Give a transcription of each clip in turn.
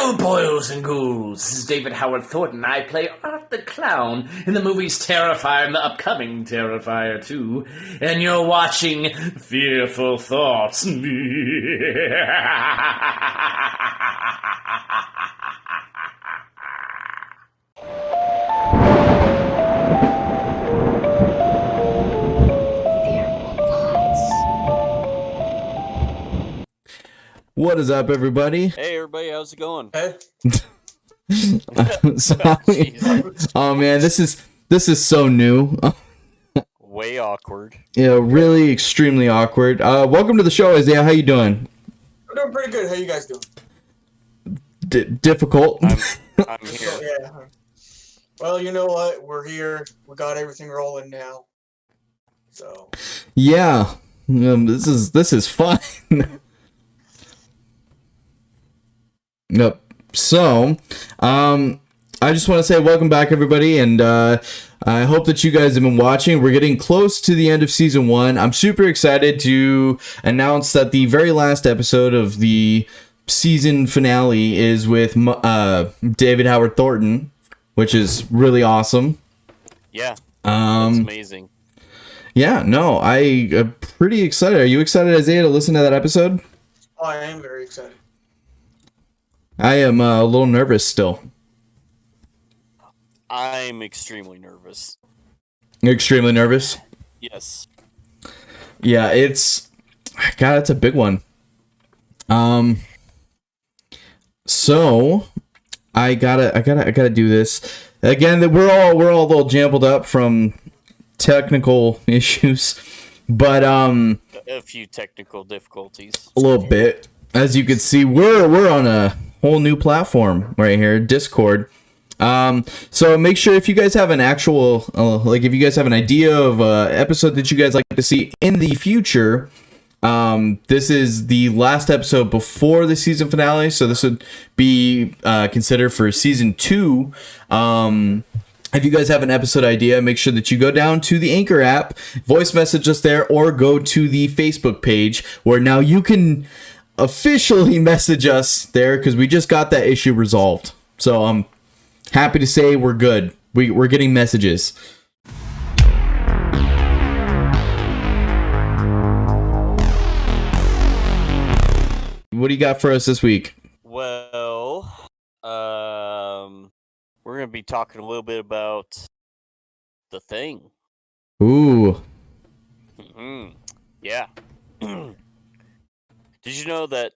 Hello, boils and ghouls. This is David Howard Thornton. I play Art the Clown in the movies Terrifier and the upcoming Terrifier 2. And you're watching Fearful Thoughts. What is up, everybody? Hey, everybody, how's it going? Hey. Sorry. Oh man, this is so new. Way awkward. Yeah, really extremely awkward. Welcome to the show, Isaiah. How you doing? I'm doing pretty good. How you guys doing? Difficult. I'm here. Yeah. Well, you know what? We're here. We got everything rolling now. So. Yeah. This is fun. Yep. So, I just want to say welcome back, everybody, and I hope that you guys have been watching. We're getting close to the end of season 1. I'm super excited to announce that the very last episode of the season finale is with David Howard Thornton, which is really awesome. Yeah. That's amazing. Yeah, no, I'm pretty excited. Are you excited, Isaiah, to listen to that episode? Oh, I am very excited. I am a little nervous still. I'm extremely nervous. You're extremely nervous? Yes. Yeah, it's a big one. So I gotta do this again. We're all a little jumbled up from technical issues, but A few technical difficulties. a little bit. As you can see, we're on a whole new platform right here, Discord. So make sure if you guys have an actual, if you guys have an idea of an episode that you guys like to see in the future, this is the last episode before the season finale, so this would be considered for season 2. If you guys have an episode idea, make sure that you go down to the Anchor app, voice message us there, or go to the Facebook page, where now you can officially message us there, because we just got that issue resolved. So I'm happy to say we're good. We're getting messages. What do you got for us this week? Well, we're going to be talking a little bit about The Thing. Ooh. Yeah. Did you know that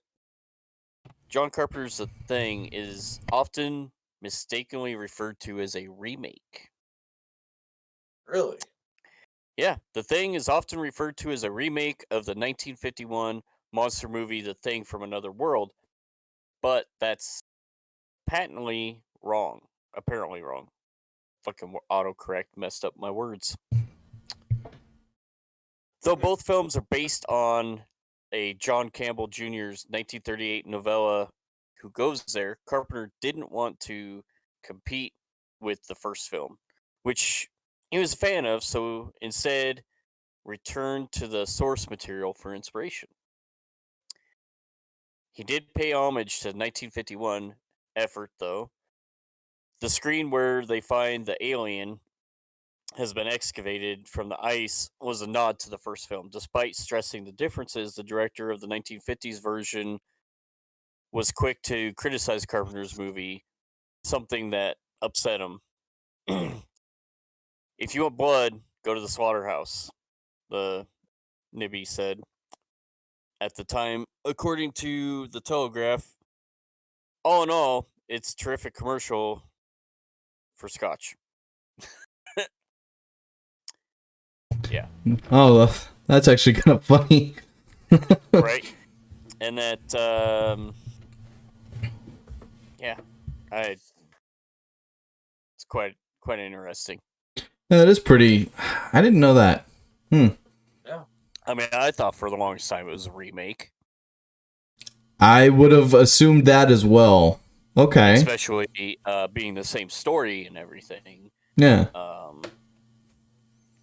John Carpenter's The Thing is often mistakenly referred to as a remake? Really? Yeah, The Thing is often referred to as a remake of the 1951 monster movie The Thing from Another World, but that's patently wrong. Apparently wrong. Fucking autocorrect messed up my words. Though both films are based on a John Campbell Jr.'s 1938 novella, Who Goes There, Carpenter didn't want to compete with the first film, which he was a fan of, so instead returned to the source material for inspiration. He did pay homage to the 1951 effort, though. The screen where they find the alien has been excavated from the ice was a nod to the first film. Despite stressing the differences, the director of the 1950s version was quick to criticize Carpenter's movie, something that upset him. If you want blood, go to the slaughterhouse, the Nibby said. At the time, according to the Telegraph, all in all, it's a terrific commercial for Scotch. Yeah. Oh, that's actually kind of funny. Right? And that, yeah, it's quite interesting. Yeah, that is pretty. I didn't know that. Yeah. I mean, I thought for the longest time it was a remake. I would have assumed that as well. Okay. Especially being the same story and everything. Yeah.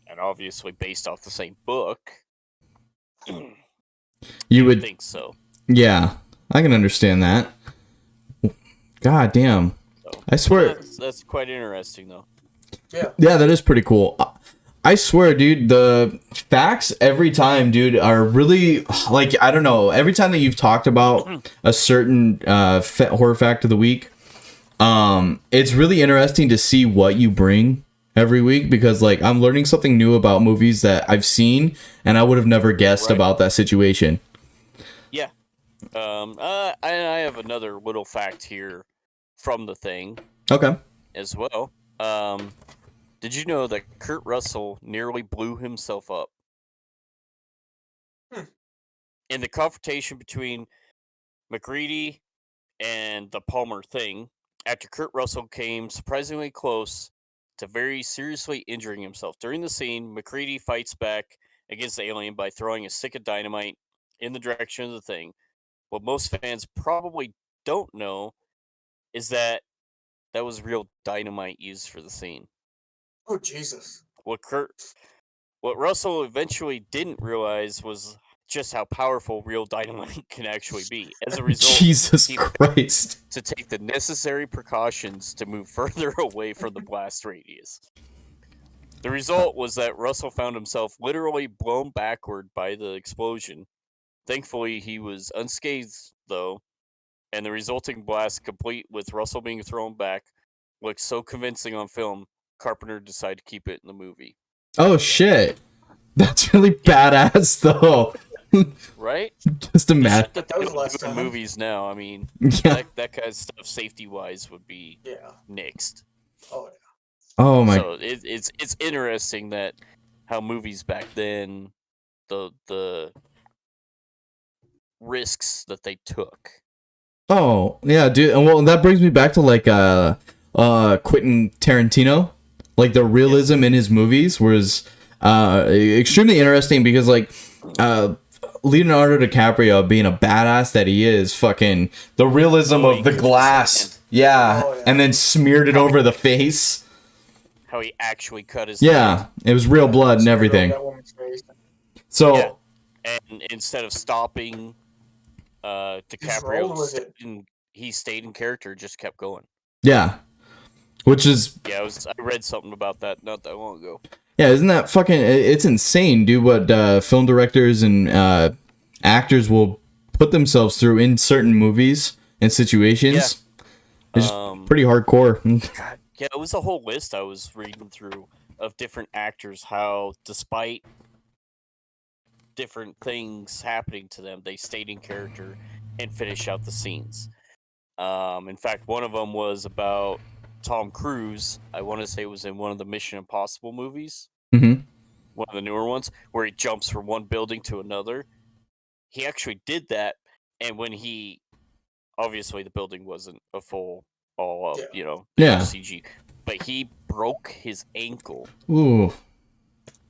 And obviously based off the same book. You would think so. Yeah, I can understand that. God damn. So, I swear. that's quite interesting, though. Yeah, that is pretty cool. I swear, dude, the facts every time, dude, are really, like, I don't know. Every time that you've talked about a certain horror fact of the week, it's really interesting to see what you bring every week, because, like, I'm learning something new about movies that I've seen and I would have never guessed about that situation. Yeah. I have another little fact here from The Thing. Okay. As well. Did you know that Kurt Russell nearly blew himself up? In the confrontation between McCready and the Palmer Thing, after Kurt Russell came surprisingly close to very seriously injuring himself. During the scene, McCready fights back against the alien by throwing a stick of dynamite in the direction of the Thing. What most fans probably don't know is that was real dynamite used for the scene. Oh, Jesus. What Russell eventually didn't realize was just how powerful real dynamite can actually be. As a result, Jesus Christ. to take the necessary precautions to move further away from the blast radius. The result was that Russell found himself literally blown backward by the explosion. Thankfully, he was unscathed, though, and the resulting blast, complete with Russell being thrown back, looked so convincing on film, Carpenter decided to keep it in the movie. Oh, shit. That's really badass, though. Right? Just imagine. That was last time. Movies now, I mean, Yeah. that kind of stuff, safety-wise, would be nixed. Oh, yeah. Oh, my. So it's interesting that how movies back then, the risks that they took. Oh, yeah, dude. And well, that brings me back to, like, Quentin Tarantino. Like, the realism in his movies was extremely interesting, because, like, Leonardo DiCaprio, being a badass that he is, fucking the realism of the glass. Yeah. And then smeared it over the face. How he actually cut his hand. It was real blood and everything. So, and instead of stopping, DiCaprio, he stayed in character, just kept going. Yeah. Which is... Yeah, I read something about that not that long ago. Yeah, isn't that fucking... It's insane, dude, what film directors and actors will put themselves through in certain movies and situations. Yeah. It's pretty hardcore. God, yeah, it was a whole list I was reading through of different actors, how despite different things happening to them, they stayed in character and finished out the scenes. In fact, one of them was about Tom Cruise. I want to say it was in one of the Mission Impossible movies. Mm-hmm. One of the newer ones, where he jumps from one building to another. He actually did that, and when he... Obviously, the building wasn't a full, all up, CG. But he broke his ankle. Ooh.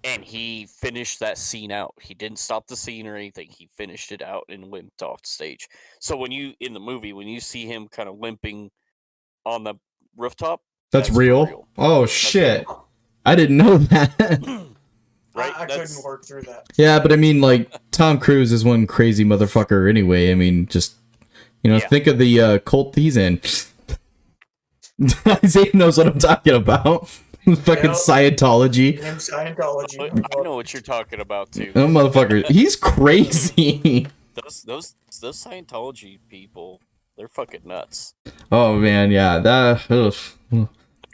And he finished that scene out. He didn't stop the scene or anything. He finished it out and limped off the stage. So when in the movie, when you see him kind of limping on the rooftop, that's real. Oh, that's shit. Real. I didn't know that. Right? I couldn't work through that. Yeah, but I mean, like, Tom Cruise is one crazy motherfucker anyway. I mean, just, think of the cult he's in. Isaiah knows what I'm talking about. Fucking Scientology. Scientology. I know what you're talking about too. Oh, motherfucker, he's crazy. those Scientology people, they're fucking nuts. Oh man, yeah,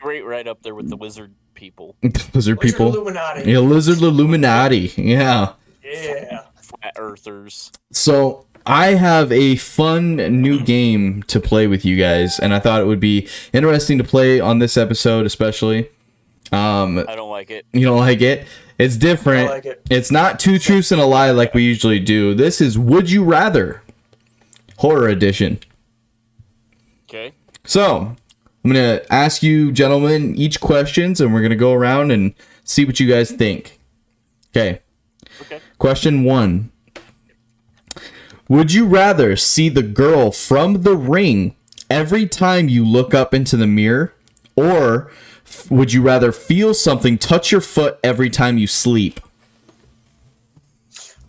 right up there with the lizard people. Lizard people. Illuminati. Yeah, lizard Illuminati. Yeah. Yeah. Flat earthers. So I have a fun new game to play with you guys, and I thought it would be interesting to play on this episode, especially. I don't like it. You don't like it? It's different. I like it. It's not two truths and a lie like we usually do. This is Would You Rather Horror Edition. Okay. So, I'm going to ask you gentlemen each questions, and we're going to go around and see what you guys think. Okay. Question 1. Would you rather see the girl from The Ring every time you look up into the mirror, or would you rather feel something touch your foot every time you sleep?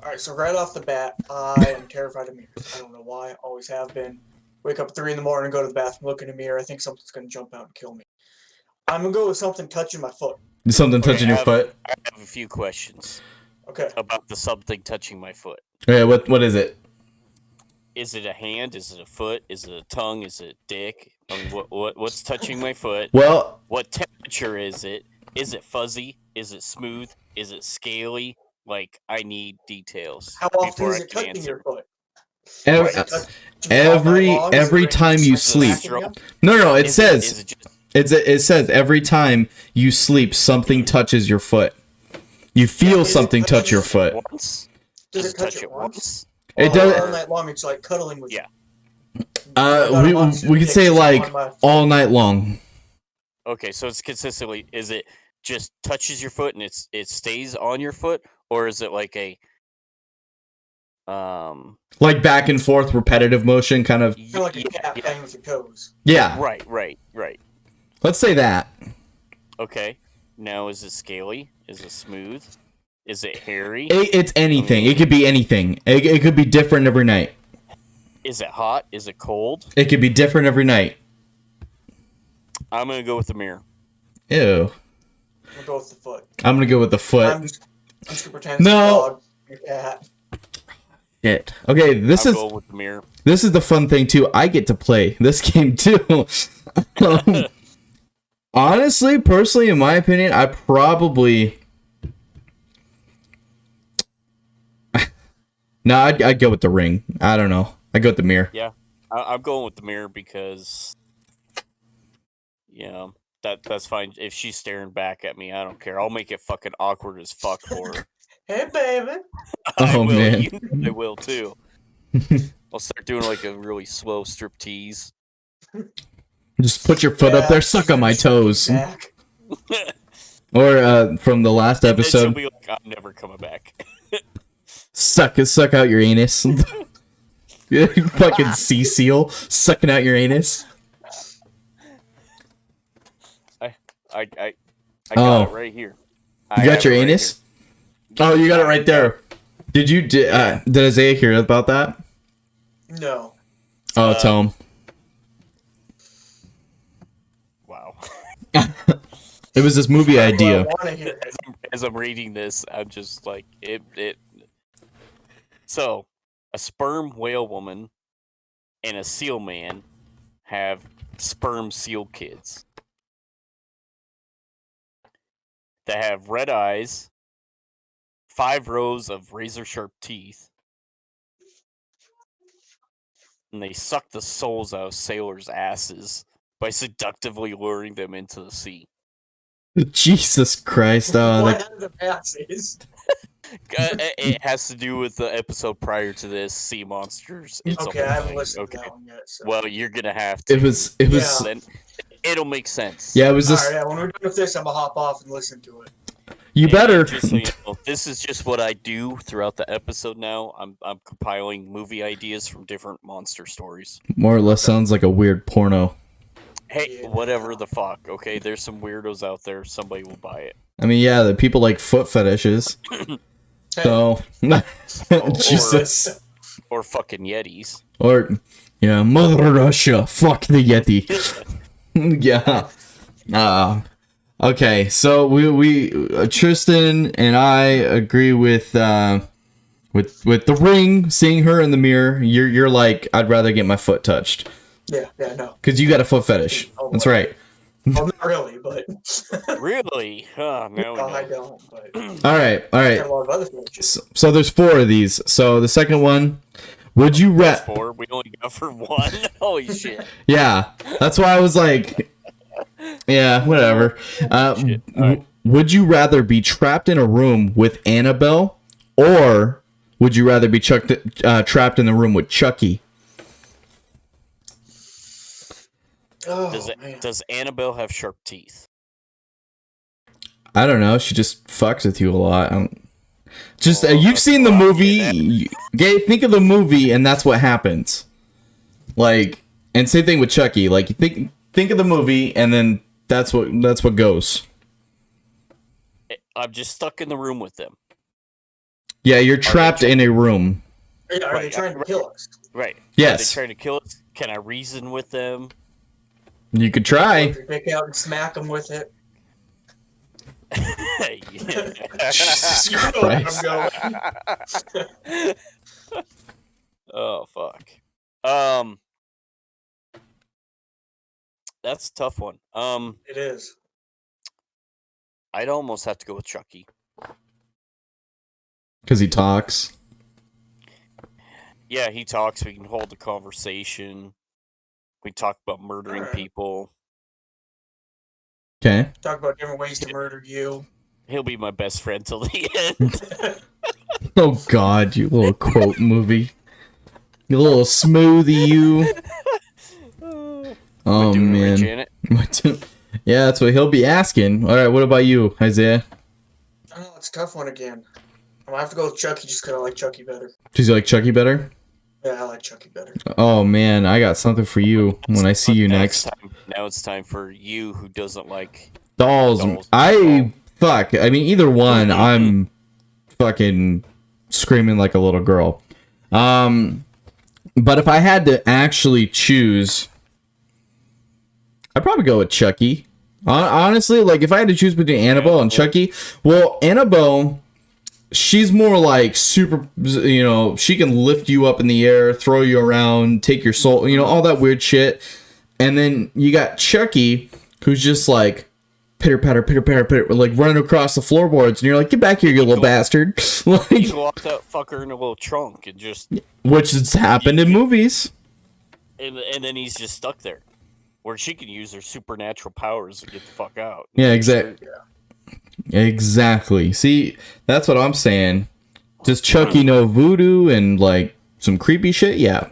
Alright, so right off the bat, I am terrified of mirrors. I don't know why, always have been. Wake up at 3 in the morning, go to the bathroom, look in the mirror. I think something's gonna jump out and kill me. I'm gonna go with something touching my foot. Something touching your foot? I have a few questions. Okay. About the something touching my foot. Yeah, what is it? Is it a hand? Is it a foot? Is it a tongue? Is it a dick? I mean, what's touching my foot? Well, what temperature is it? Is it fuzzy? Is it smooth? Is it scaly? Like, I need details. How often is it touching your foot? Every time you sleep. No, it says it says every time you sleep, something touches your foot. You feel something touch your foot. Once? Does it touch it once? It does. All night long, it's like cuddling with. Yeah. We could say like all night long. Okay, so it's consistently. Is it just touches your foot and it stays on your foot, or is it like a like back and forth repetitive motion, kind of like a cat playing with your toes? Yeah. Right. Let's say that. Okay. Now, is it scaly? Is it smooth? Is it hairy? It's anything. It could be anything. It could be different every night. Is it hot? Is it cold? It could be different every night. I'm gonna go with the mirror. Ew. I'm gonna go with the foot. I'm gonna go with the foot. I'm just gonna pretend it's a dog, a cat. Shit. Okay, I'll go with the mirror. This is the fun thing too. I get to play this game too. Honestly, personally, in my opinion, I probably. No, I'd go with the ring. I don't know. I'd go with the mirror. Yeah, I'm going with the mirror because, that's fine. If she's staring back at me, I don't care. I'll make it fucking awkward as fuck for her. Hey, baby. Oh, man. You know I will, too. I'll start doing like a really slow strip tease. Just put your foot up there, suck on my toes. Or from the last episode. She'll be like, I'm never coming back. Suck out your anus. Fucking sea seal sucking out your anus. I got it right here. You got your anus? Oh, you got it right there. Did Isaiah hear about that? No. Oh, tell him. Wow. It was this movie idea. As I'm reading this, I'm just like it. So, a sperm whale woman and a seal man have sperm seal kids that have red eyes, 5 rows of razor sharp teeth, and they suck the souls out of sailors' asses by seductively luring them into the sea. Jesus Christ! What are the asses? It has to do with the episode prior to this, Sea Monsters. Okay, I haven't listened to that one yet. So. Well, you're gonna have to. It was. Then it'll make sense. Yeah, it was just. All right, when we're done with this, I'm gonna hop off and listen to it. You better. Just so you know, this is just what I do throughout the episode. Now I'm compiling movie ideas from different monster stories. More or less sounds like a weird porno. Hey, whatever the fuck. Okay, there's some weirdos out there. Somebody will buy it. I mean, yeah, the people like foot fetishes. So, Jesus. Or fucking Yetis. Or, yeah, Mother Russia, fuck the Yeti. Yeah. Okay, so we Tristan and I agree with the ring. Seeing her in the mirror, you're like, I'd rather get my foot touched. Yeah, no. Because you got a foot fetish. That's right. Well, not really, but Really? No, I don't. But all right. I got a lot of other fetishes. So there's 4 of these. So the second one, would you That's 4. We only got for 1. Holy shit. Yeah, that's why I was like, yeah, whatever. Would you rather be trapped in a room with Annabelle, or would you rather be trapped in the room with Chucky? Oh, Does Annabelle have sharp teeth? I don't know. She just fucks with you a lot. You've seen the movie. Think of the movie, and that's what happens. Like, and same thing with Chucky. Like, think of the movie, and then that's what goes. I'm just stuck in the room with them. Yeah, you're trapped in a room. Are they trying to kill us? Right. Yes. Are they trying to kill us? Can I reason with them? You could try. Pick out and smack them with it. Jesus You know where Christ. I'm going. Oh fuck. That's a tough one. It is. I'd almost have to go with Chucky. Because he talks. Yeah, he talks. We can hold a conversation. We talk about murdering Alright. people. Okay. Talk about different ways to murder you. He'll be my best friend till the end. Oh, God, you little quote movie. You little smoothie, you. Oh, Doing it, man. Janet. Yeah, that's what he'll be asking. All right, what about you, Isaiah? Oh, it's a tough one again. I'm gonna have to go with Chucky just because I like Chucky better. Does you like Chucky better? Yeah, I like Chucky better. Oh, man, I got something for you when I see you next. Now it's time for you who doesn't like Dolls. Fuck. I mean, either one, I'm fucking screaming like a little girl. But if I had to actually choose, I'd probably go with Chucky. Honestly, like if I had to choose between Annabelle and Chucky, well, Annabelle, she's more like super, you know, she can lift you up in the air, throw you around, take your soul, you know, all that weird shit. And then you got Chucky, who's just like pitter patter, like running across the floorboards, and you're like, get back here, you little bastard. Like, you can lock that fucker in a little trunk and just, which has happened in movies. and then he's just stuck there, where she can use her supernatural powers to get the fuck out. Yeah, exactly. Exactly. See, that's what I'm saying. Does Chucky know voodoo and like some creepy shit? Yeah.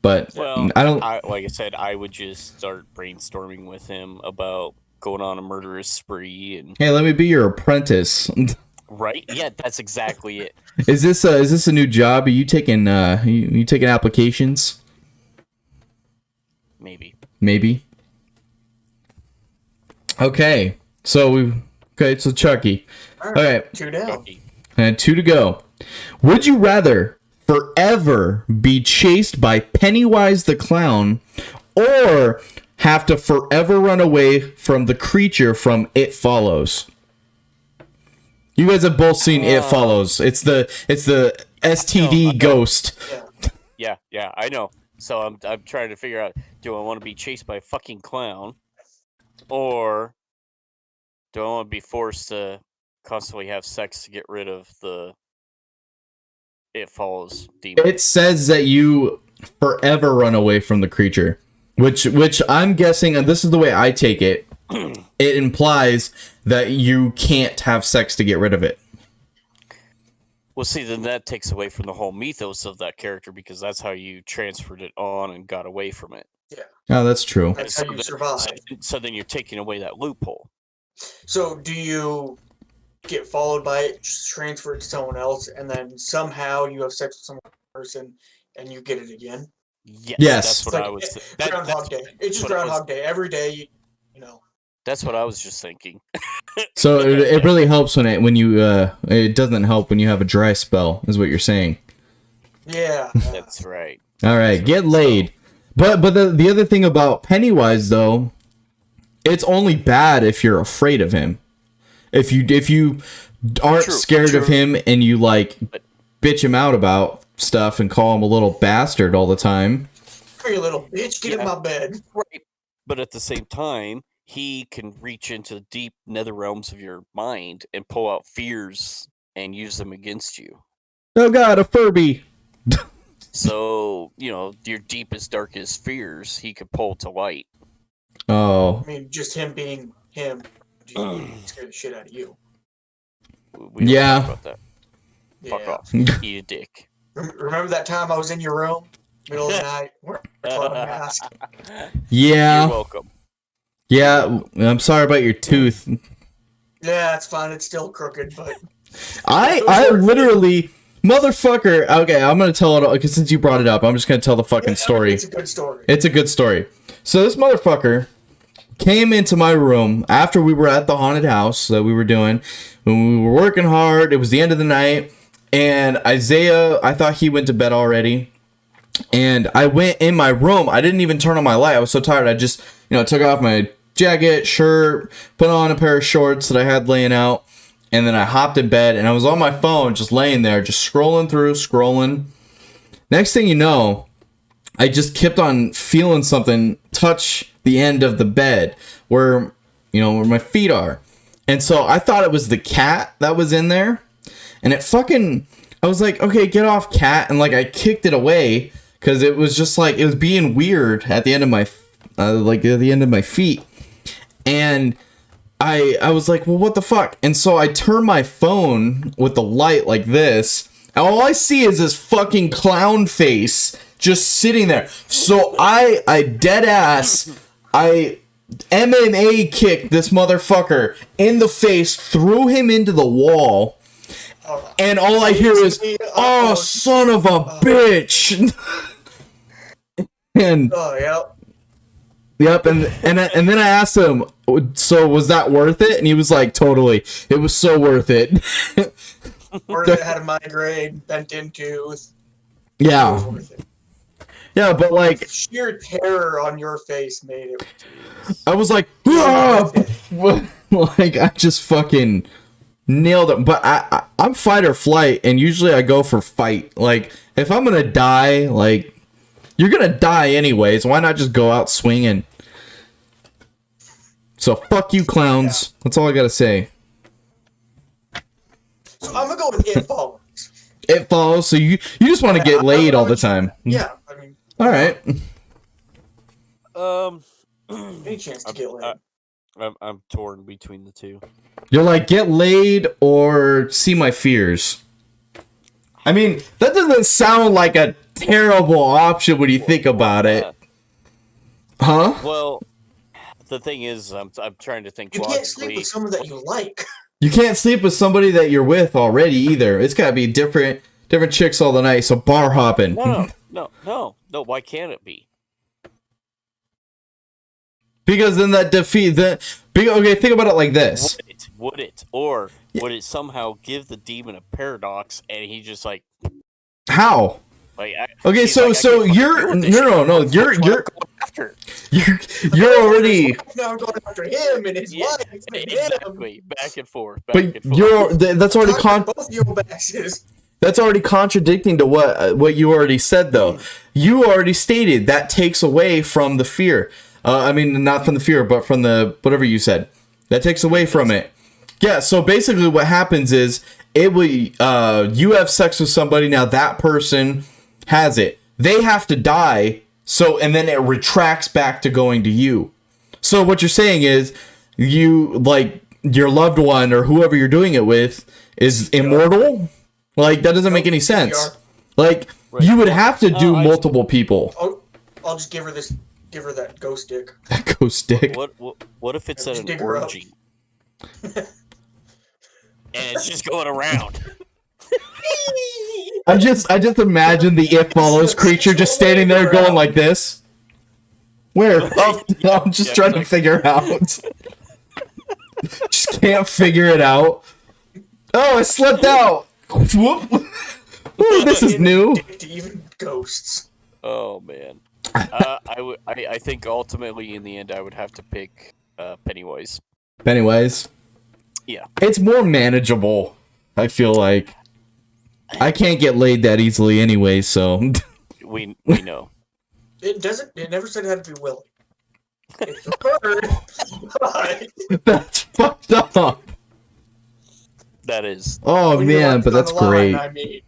But Well, I don't. like I said, I would just start brainstorming with him about going on a murderous spree and. Hey, let me be your apprentice. Right? Yeah, that's exactly it. Is this a new job? Are you taking you taking applications? Maybe. Okay. So Chucky. All right. 2 down. Chucky. And 2 to go. Would you rather forever be chased by Pennywise the Clown or have to forever run away from the creature from It Follows? You guys have both seen It Follows. It's the STD ghost. Yeah, I know. So I'm trying to figure out, do I want to be chased by a fucking clown, or do I want to be forced to constantly have sex to get rid of the It Follows demon? It says that you forever run away from the creature, which I'm guessing, and this is the way I take it, it implies that you can't have sex to get rid of it. Well, see, then that takes away from the whole mythos of that character, because that's how you transferred it on and got away from it. Yeah. Oh, that's true. That's how you survive. So then you're taking away that loophole. So do you get followed by it, transfer it to someone else, and then somehow you have sex with some person and you get it again? Yes. Yes. That's what I was. Groundhog Day. It's just Groundhog Day. Every day, you know. That's what I was just thinking. So it really helps when you it doesn't help when you have a dry spell, is what you're saying. Yeah. That's right. All right, get laid. But the other thing about Pennywise though, it's only bad if you're afraid of him. If you aren't scared of him and you like bitch him out about stuff and call him a little bastard all the time. Hey, you little bitch, get in my bed. Right. But at the same time, he can reach into the deep nether realms of your mind and pull out fears and use them against you. Oh God, a Furby. So, your deepest, darkest fears, he could pull to light. Oh. I mean, just him being him, scare the shit out of you. We don't talk about that. Yeah. Fuck off. Eat a dick. Remember that time I was in your room, middle of the night, wearing a clown mask? Yeah. You're welcome. Yeah, I'm sorry about your tooth. Yeah, it's fine. It's still crooked, but I literally, motherfucker. Okay, I'm gonna tell it all because since you brought it up, I'm just gonna tell the fucking story. It's a good story. It's a good story. So this motherfucker came into my room after we were at the haunted house that we were doing. When we were working hard, it was the end of the night, and Isaiah, I thought he went to bed already. And I went in my room. I didn't even turn on my light. I was so tired. I just, took off my jacket, shirt, put on a pair of shorts that I had laying out. And then I hopped in bed and I was on my phone just laying there, just scrolling. Next thing you know, I just kept on feeling something touch the end of the bed where my feet are. And so I thought it was the cat that was in there. And I was like, okay, get off, cat. And like I kicked it away because it was just like, it was being weird at the end of my, feet. And I was like, well, what the fuck? And so I turned my phone with the light like this. And all I see is this fucking clown face just sitting there. So I dead ass, I MMA kicked this motherfucker in the face, threw him into the wall. And all I hear is, oh, son of a bitch. And yep, and then I asked him, so was that worth it? And he was like, totally. It was so worth it. Or they had a migraine, bent in tooth. Yeah. Yeah, but like sheer terror on your face made it. I was like, ah! Like I just fucking nailed it. But I'm fight or flight, and usually I go for fight. Like if I'm gonna die, like you're gonna die anyways. Why not just go out swinging? So fuck you, clowns. That's all I gotta say. So I'm gonna go with It Follows. It Follows. So you just want to get laid all the time. Yeah, I mean. All right. Any chance to get laid? I'm torn between the two. You're like, get laid or see my fears. I mean, that doesn't sound like a terrible option when you think about it. Huh? Well, the thing is, I'm trying to think. You can't sleep with someone that you like. You can't sleep with somebody that you're with already either. It's gotta be different chicks all the night. So bar hopping. No. Why can't it be? Because then that defeat the. Okay, think about it like this. Would it, or would it somehow give the demon a paradox, and he just like how? Like okay, so you're no, you're already. Now I'm going after him and his wife. Exactly, back and forth. But you're that's already both your basses. That's already contradicting to what you already said, though. You already stated that takes away from the fear. I mean, not from the fear, but from the whatever you said. That takes away from it. Yeah. So basically, what happens is you have sex with somebody. Now that person has it. They have to die. So and then it retracts back to going to you. So what you're saying is you like your loved one or whoever you're doing it with is immortal. Like, that doesn't make any sense. Like, you would have to do multiple people. I'll just give her that ghost dick. That ghost dick. What if it's an orgy? And it's just going around. I just imagine the It Follows creature just standing there going like this. Where? Oh, I'm just trying to figure it out. Just can't figure it out. Oh, I slipped out. Whoop. Ooh, this is new. To even ghosts. Oh man. I think ultimately in the end I would have to pick Pennywise. Pennywise. Yeah. It's more manageable. I feel like I can't get laid that easily anyway, so we know. It never said it had to be Willie. It's a bird. That's fucked up. That is. Oh man, but that's great. I mean.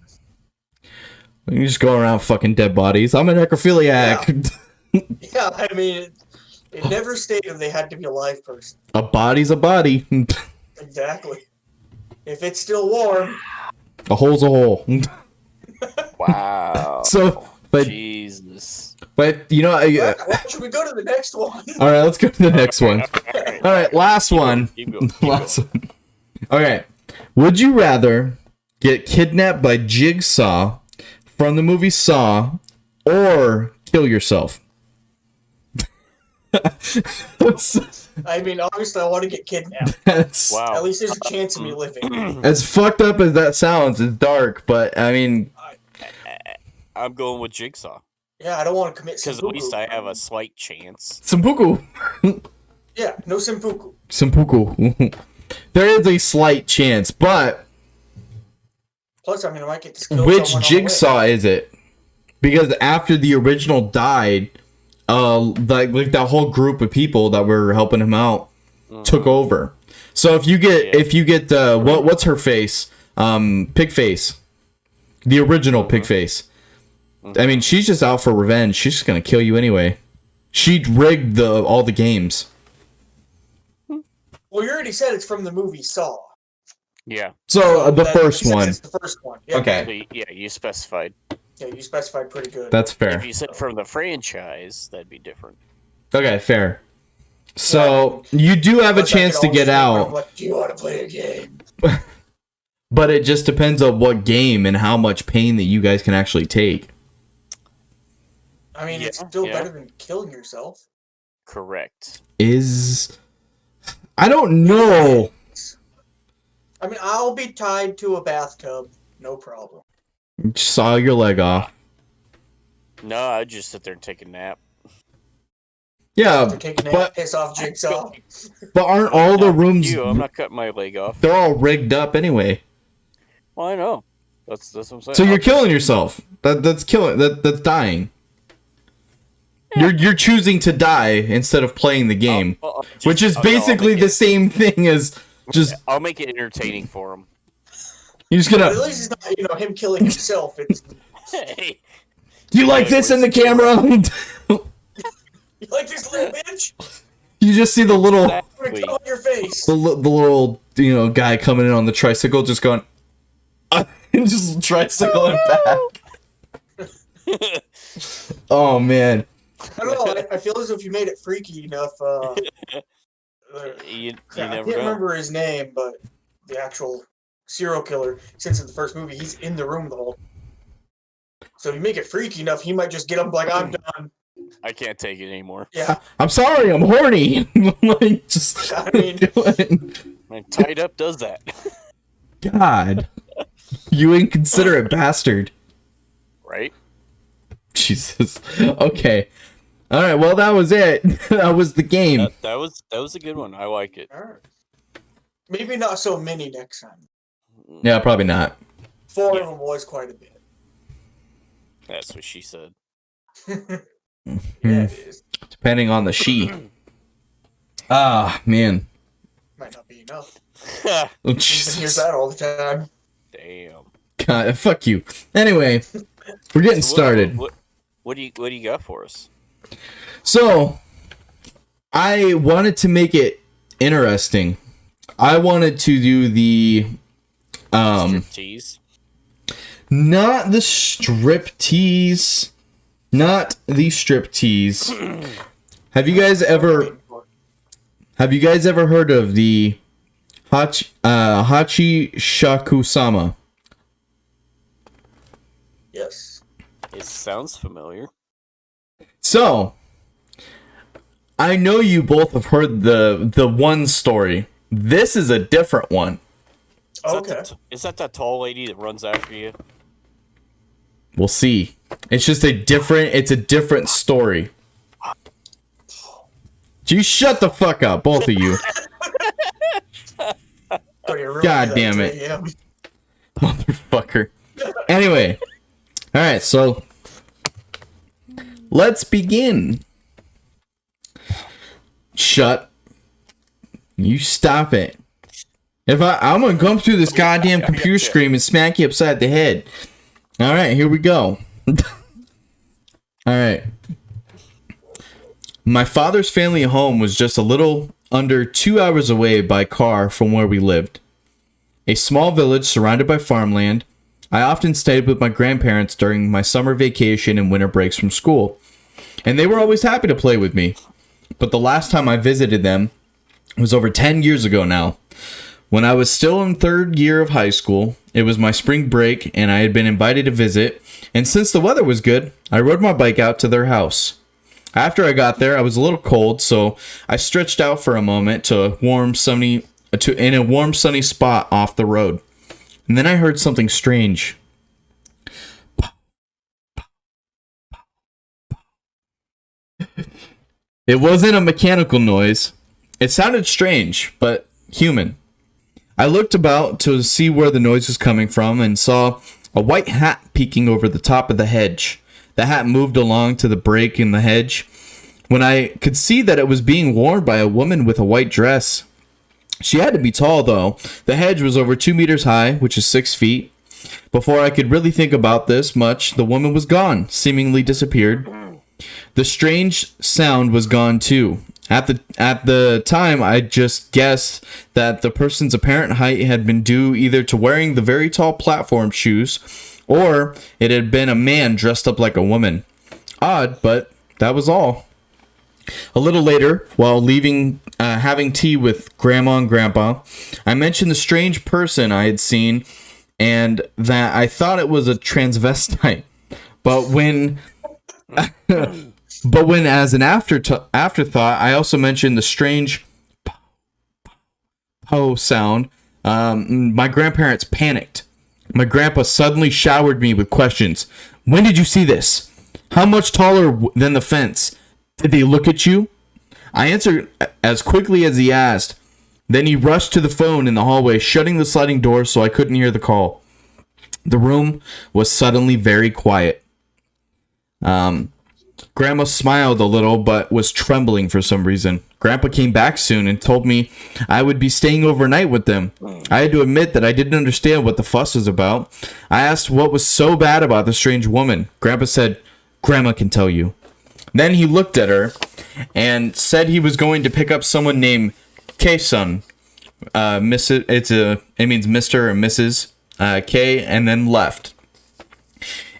You just go around fucking dead bodies. I'm a necrophiliac. Yeah, I mean, it never stated they had to be a live person. A body's a body. Exactly. If it's still warm. A hole's a hole. Wow. So, but Jesus. But you know, why should we go to the next one? All right, let's go to the next one. All right, last one. Keep last one. Okay. Would you rather get kidnapped by Jigsaw from the movie Saw or kill yourself? I mean, obviously, I want to get kidnapped. Wow. At least there's a chance of me living. As fucked up as that sounds, it's dark, but I mean... I'm going with Jigsaw. Yeah, I don't want to commit Because seppuku. at least I have a slight chance. Seppuku. Yeah, no seppuku. Seppuku. There is a slight chance, but Plus, I mean, I might get to kill which someone on the way. Jigsaw is it? Because after the original died, like that whole group of people that were helping him out took over. So if you get what's her face? Pigface. The original Pigface. I mean, she's just out for revenge. She's just gonna kill you anyway. She rigged all the games. Well, you already said it's from the movie Saw. Yeah. So the first one. It's the first one. Yeah. Okay, Yeah, you specified. Yeah, you specified pretty good. that's fair. If you said from the franchise, that'd be different. Okay, fair. So you do have a Plus, I chance could to get always out. I'm like, do you want to play a game? But it just depends on what game and how much pain that you guys can actually take. I mean, it's Yeah, still yeah. better than killing yourself. Correct. I don't know. I mean, I'll be tied to a bathtub, no problem. Saw your leg off. No, I'd just sit there and take a nap. Yeah, To take a nap, but piss off Jigsaw. aren't all the rooms? I'm not cutting my leg off. They're all rigged up anyway. Well, I know. That's what I'm saying. So you're killing yourself. That's killing. That's dying. You're choosing to die instead of playing the game, which is basically the same thing as just. I'll make it entertaining for him. You're just But at gonna. least it's not, him killing himself. It's, Hey, You like this in the camera? you like this little bitch? You just see the little, I'm gonna come on your face. the little, guy coming in on the tricycle, just going, and just tricycling back. Oh man. I don't know. I feel as if you made it freaky enough. you I never can't know. remember his name, but the actual serial killer, since in the first movie, he's in the room the whole time. So if you make it freaky enough, he might just get up like, I'm done. I can't take it anymore. Yeah. I'm sorry, I'm horny. Like, just. I mean- And tied up does that. God. You inconsiderate bastard. Right? Jesus. Okay. All right. Well, that was it. That was the game. That was a good one. I like it. All right. Maybe not so many next time. Yeah, probably not. 4 of them was quite a bit. That's what she said. Yeah, it is. Depending on the she. Ah, man. Might not be enough. Oh, He hears Jesus. that all the time. Damn. God, fuck you. Anyway, we're getting started. What do you got for us? So, I wanted to make it interesting. I wanted to do the Striptease. not the striptease. Not the striptease. Have you guys ever heard of the hachishakusama? Yes. It sounds familiar. So, I know you both have heard the one story. This is a different one. Okay. Is that tall lady that runs after you? We'll see. It's just a different story. You shut the fuck up, both of you. God damn it. Motherfucker. Anyway. Alright, so let's begin. Shut. You stop it. I'm gonna come through this goddamn computer screen and smack you upside the head. Alright, here we go. Alright. My father's family home was just a little under 2 hours away by car from where we lived. A small village surrounded by farmland. I often stayed with my grandparents during my summer vacation and winter breaks from school, and they were always happy to play with me. But the last time I visited them was over 10 years ago now. When I was still in third year of high school, it was my spring break and I had been invited to visit, and since the weather was good, I rode my bike out to their house. After I got there, I was a little cold, so I stretched out for a moment in a warm sunny spot off the road. And then I heard something strange. It wasn't a mechanical noise. It sounded strange, but human. I looked about to see where the noise was coming from and saw a white hat peeking over the top of the hedge. The hat moved along to the break in the hedge. When I could see that it was being worn by a woman with a white dress. She had to be tall, though. The hedge was over 2 meters high, which is 6 feet. Before I could really think about this much, the woman was gone, seemingly disappeared. The strange sound was gone, too. At the time, I just guessed that the person's apparent height had been due either to wearing the very tall platform shoes, or it had been a man dressed up like a woman. Odd, but that was all. A little later, while leaving, having tea with Grandma and Grandpa, I mentioned the strange person I had seen, and that I thought it was a transvestite. But when as an afterthought, I also mentioned the strange po sound. My grandparents panicked. My grandpa suddenly showered me with questions. When did you see this? How much taller than the fence? Did they look at you? I answered as quickly as he asked. Then he rushed to the phone in the hallway, shutting the sliding door so I couldn't hear the call. The room was suddenly very quiet. Grandma smiled a little, but was trembling for some reason. Grandpa came back soon and told me I would be staying overnight with them. I had to admit that I didn't understand what the fuss was about. I asked what was so bad about the strange woman. Grandpa said, Grandma can tell you. Then he looked at her and said he was going to pick up someone named K-son. It means Mr. or Mrs. K, and then left.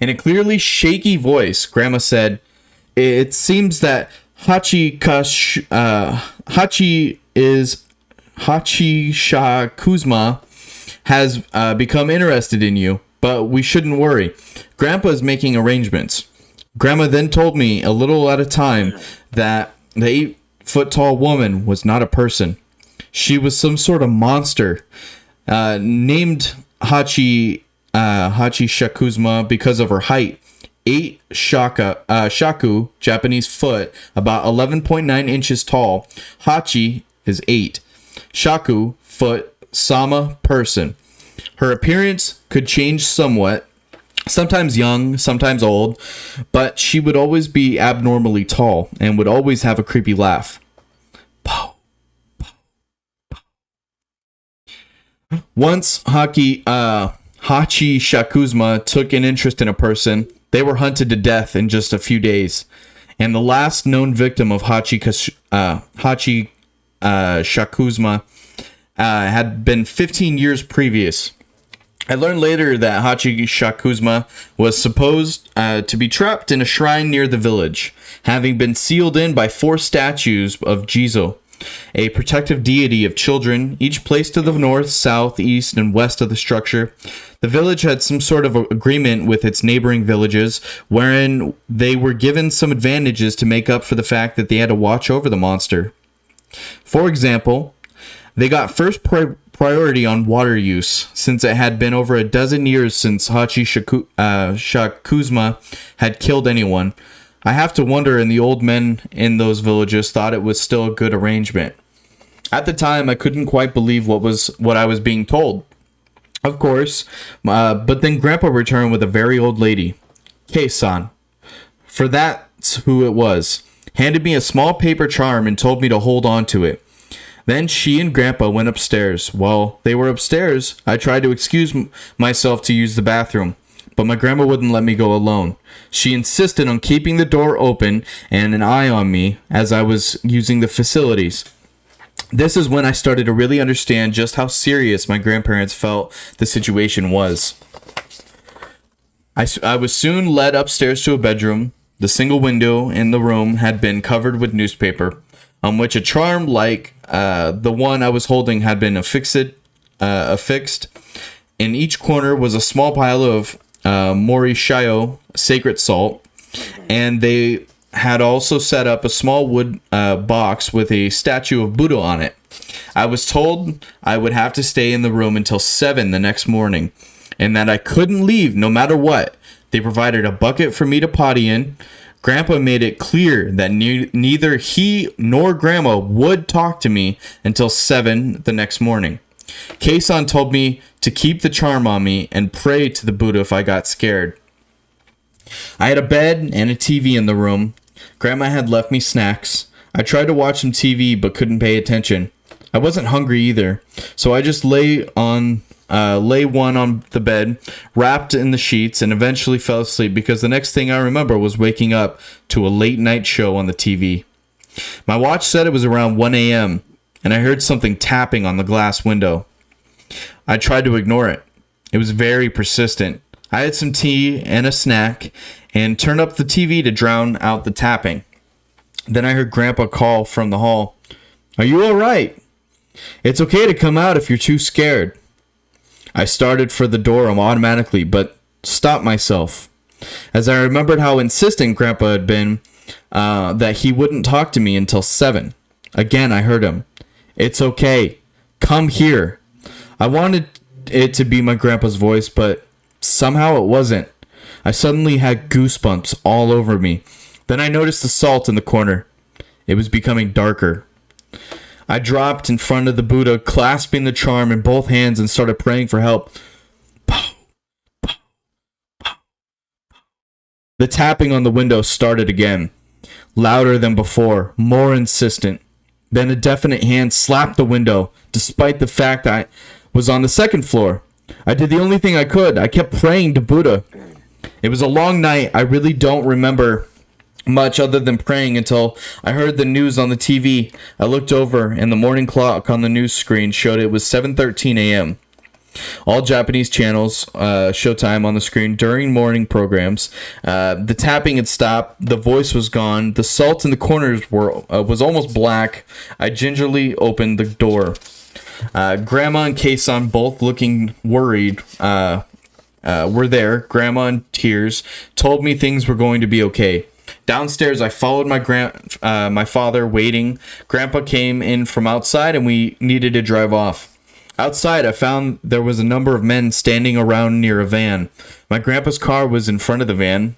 In a clearly shaky voice, Grandma said, it seems that hachishakusama has become interested in you, but we shouldn't worry. Grandpa is making arrangements. Grandma then told me a little at a time that the 8-foot-tall woman was not a person. She was some sort of monster, named hachishakusama because of her height. 8 shaku, Japanese foot, about 11.9 inches tall. Hachi is 8. Shaku, foot, sama, person. Her appearance could change somewhat, sometimes young, sometimes old, but she would always be abnormally tall and would always have a creepy laugh. Pow, pow, pow. Once hachishakusama took an interest in a person, they were hunted to death in just a few days, and the last known victim of hachishakusama had been 15 years previous. I learned later that hachishakusama was supposed to be trapped in a shrine near the village, having been sealed in by 4 statues of Jizo, a protective deity of children, each placed to the north, south, east, and west of the structure. The village had some sort of agreement with its neighboring villages, wherein they were given some advantages to make up for the fact that they had to watch over the monster. For example, they got first priority on water use, since it had been over a dozen years since hachishakusama had killed anyone. I have to wonder if the old men in those villages thought it was still a good arrangement. At the time, I couldn't quite believe what I was being told. Of course, but then Grandpa returned with a very old lady, Kei-san, for that's who it was, handed me a small paper charm and told me to hold on to it. Then she and Grandpa went upstairs. While they were upstairs, I tried to excuse myself to use the bathroom, but my grandma wouldn't let me go alone. She insisted on keeping the door open and an eye on me as I was using the facilities. This is when I started to really understand just how serious my grandparents felt the situation was. I was soon led upstairs to a bedroom. The single window in the room had been covered with newspaper, on which a charm like the one I was holding had been affixed. In each corner was a small pile of morishayo, sacred salt, and they had also set up a small wood box with a statue of Buddha on it. I was told I would have to stay in the room until 7 the next morning, and that I couldn't leave no matter what. They provided a bucket for me to potty in. Grandpa made it clear that neither he nor Grandma would talk to me until 7 the next morning. Kei-san told me to keep the charm on me and pray to the Buddha if I got scared. I had a bed and a TV in the room. Grandma had left me snacks. I tried to watch some TV but couldn't pay attention. I wasn't hungry either, so I just lay one on the bed, wrapped in the sheets, and eventually fell asleep because the next thing I remember was waking up to a late night show on the TV. My watch said it was around 1 a.m., and I heard something tapping on the glass window. I tried to ignore it. It was very persistent. I had some tea and a snack and turned up the TV to drown out the tapping. Then I heard Grandpa call from the hall. "Are you all right? It's okay to come out if you're too scared." I started for the door automatically, but stopped myself, as I remembered how insistent Grandpa had been that he wouldn't talk to me until 7. Again, I heard him. "It's okay. Come here." I wanted it to be my grandpa's voice, but somehow it wasn't. I suddenly had goosebumps all over me. Then I noticed the salt in the corner. It was becoming darker. I dropped in front of the Buddha, clasping the charm in both hands, and started praying for help. The tapping on the window started again, louder than before, more insistent. Then a definite hand slapped the window, despite the fact I was on the second floor. I did the only thing I could. I kept praying to Buddha. It was a long night. I really don't remember much other than praying until I heard the news on the TV. I looked over, and the morning clock on the news screen showed it was 7:13 a.m. All Japanese channels, Showtime on the screen during morning programs. The tapping had stopped. The voice was gone. The salt in the corners was almost black. I gingerly opened the door. Grandma and Kei-san, both looking worried, were there. Grandma, in tears, told me things were going to be okay. Downstairs, I followed my father, waiting. Grandpa came in from outside, and we needed to drive off. Outside, I found there was a number of men standing around near a van. My grandpa's car was in front of the van,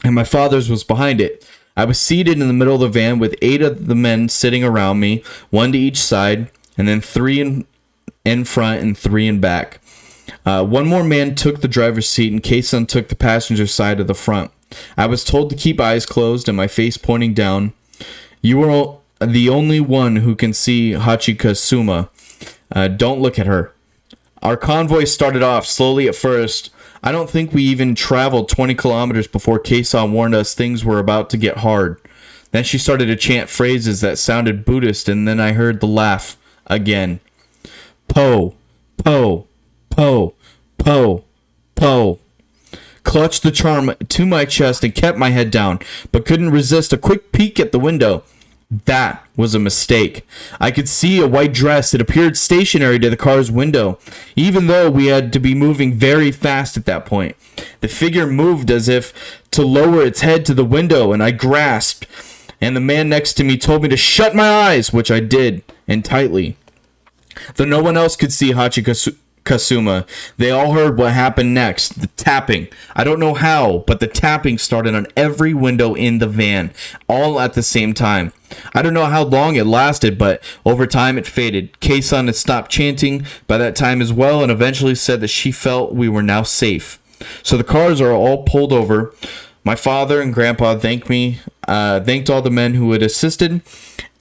and my father's was behind it. I was seated in the middle of the van with 8 of the men sitting around me, 1 to each side, and then 3 in front and 3 in back. One more man took the driver's seat, and Kei-san took the passenger side of the front. I was told to keep eyes closed and my face pointing down. "You are the only one who can see Hachishakusama. Don't look at her." Our convoy started off slowly at first. I don't think we even traveled 20 kilometers before Kei-san warned us things were about to get hard. Then she started to chant phrases that sounded Buddhist, and then I heard the laugh again. "Po, po, po, po, po." Clutched the charm to my chest and kept my head down, but couldn't resist a quick peek at the window. That was a mistake. I could see a white dress. It appeared stationary to the car's window, even though we had to be moving very fast at that point. The figure moved as if to lower its head to the window, and I grasped, and the man next to me told me to shut my eyes, which I did, and tightly. Though no one else could see Hachishakusama, they all heard what happened next. The tapping. I don't know how, but the tapping started on every window in the van, all at the same time. I don't know how long it lasted, but over time it faded. Kei-san had stopped chanting by that time as well, and eventually said that she felt we were now safe. So the cars are all pulled over. My father and Grandpa thanked all the men who had assisted.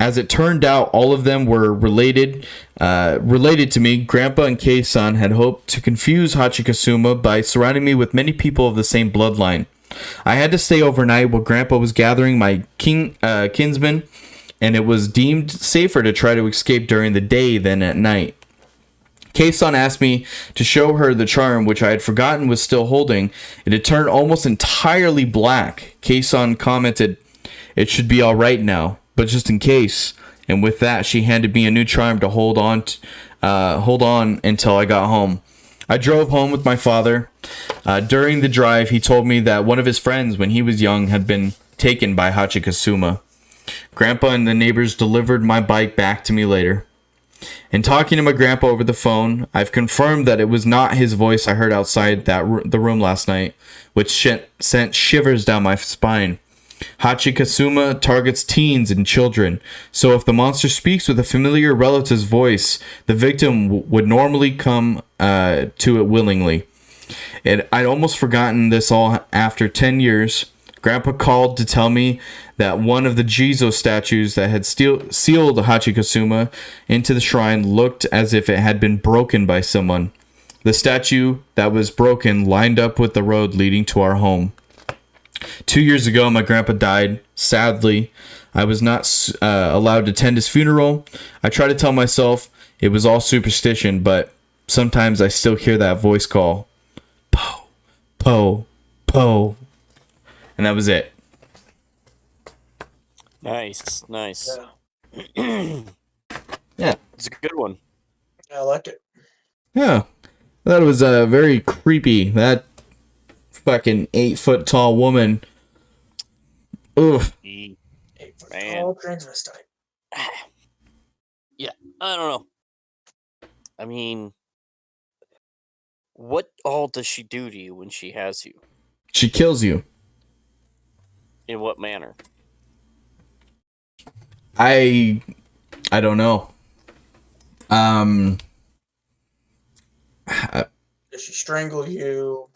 As it turned out, all of them were related to me. Grandpa and Kei-san had hoped to confuse Hachishakusama by surrounding me with many people of the same bloodline. I had to stay overnight while Grandpa was gathering my kinsmen, and it was deemed safer to try to escape during the day than at night. Kei-san asked me to show her the charm, which I had forgotten was still holding. It had turned almost entirely black. Kei-san commented, "It should be all right now, but just in case." And with that, she handed me a new charm to hold on until I got home. I drove home with my father. During the drive, he told me that one of his friends, when he was young, had been taken by Hachishakusama. Grandpa and the neighbors delivered my bike back to me later. In talking to my grandpa over the phone, I've confirmed that it was not his voice I heard outside the room last night, which sent shivers down my spine. Hachikasuma targets teens and children, so if the monster speaks with a familiar relative's voice, the victim would normally come to it willingly. And I'd almost forgotten this all after 10 years. Grandpa called to tell me that one of the Jizo statues that had sealed Hachikasuma into the shrine looked as if it had been broken by someone. The statue that was broken lined up with the road leading to our home. 2 years ago, my grandpa died. Sadly, I was not allowed to attend his funeral. I try to tell myself it was all superstition, but sometimes I still hear that voice call. Po, po, po. And that was it. Nice. Yeah, Yeah. It's a good one. I liked it. Yeah. That was very creepy. That fucking 8-foot tall woman. Oof. 8-foot Man. tall transvestite. Yeah, I don't know. I mean, what all does she do to you when she has you? She kills you. In what manner? I don't know. Does she strangle you?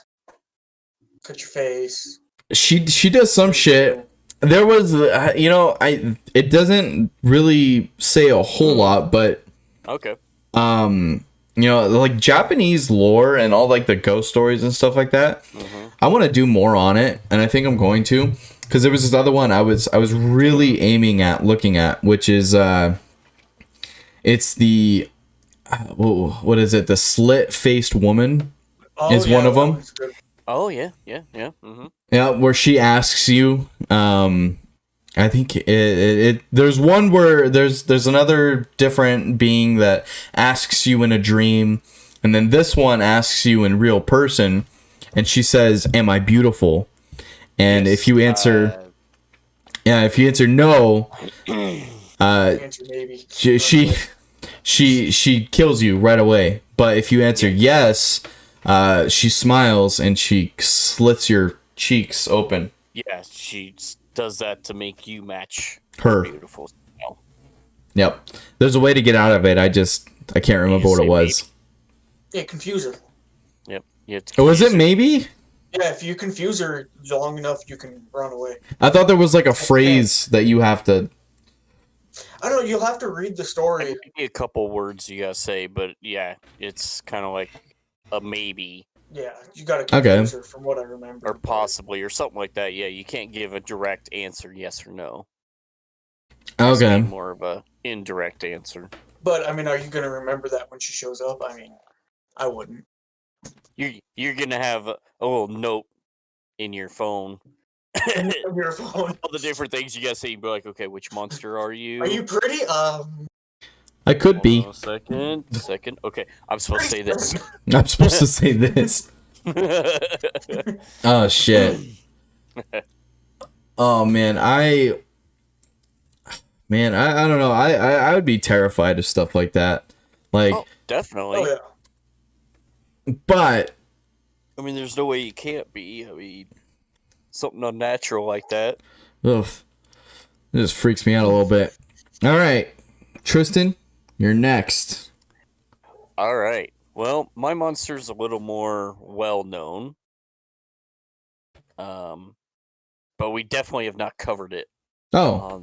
Cut your face? She does some shit. There was it doesn't really say a whole lot, but Okay. like Japanese lore and all like the ghost stories and stuff like that. Mm-hmm. I want to do more on it, and I think I'm going to, because there was this other one I was really aiming at looking at, which is it's the what is it? The slit-faced woman is one of that them. one's good. Oh yeah. Mm-hmm. Yeah, where she asks you. I think it there's one where there's another different being that asks you in a dream, and then this one asks you in real person, and she says, "Am I beautiful?" And if you answer, if you answer no, Answer maybe. she kills you right away. But if you answer yes, she smiles and she slits your cheeks open. Yeah, she does that to make you match Her. beautiful smile. Yep. There's a way to get out of it. I can't remember what it was. Yeah, confuse her. Yep. Yeah, Was it maybe? Yeah, if you confuse her long enough, you can run away. I thought there was like a phrase that you have to. I don't know. You'll have to read the story. maybe a couple words you gotta say, but yeah, it's kind of like a maybe Yeah, you got to confuse her, from what I remember. or possibly or something like that. Yeah, you can't give a direct answer, yes or no. It's Okay. more of a indirect answer. But I mean, are you going to remember that when she shows up? I mean, I wouldn't. You're gonna have a little note in your phone. On your phone. All the different things you gotta say. You'd be like, okay, which monster are you? Are you pretty? I could be. Hold on a second. Okay, I'm supposed to say this. I'm supposed to say this. Oh shit. Oh man, I don't know. I would be terrified of stuff like that. Like, Oh, definitely. Oh yeah. but I mean, there's no way you can't be. I mean, something unnatural like that. ugh, it just freaks me out a little bit. All right, Tristan, you're next. All right. Well, my monster's a little more well known. But we definitely have not covered it Oh,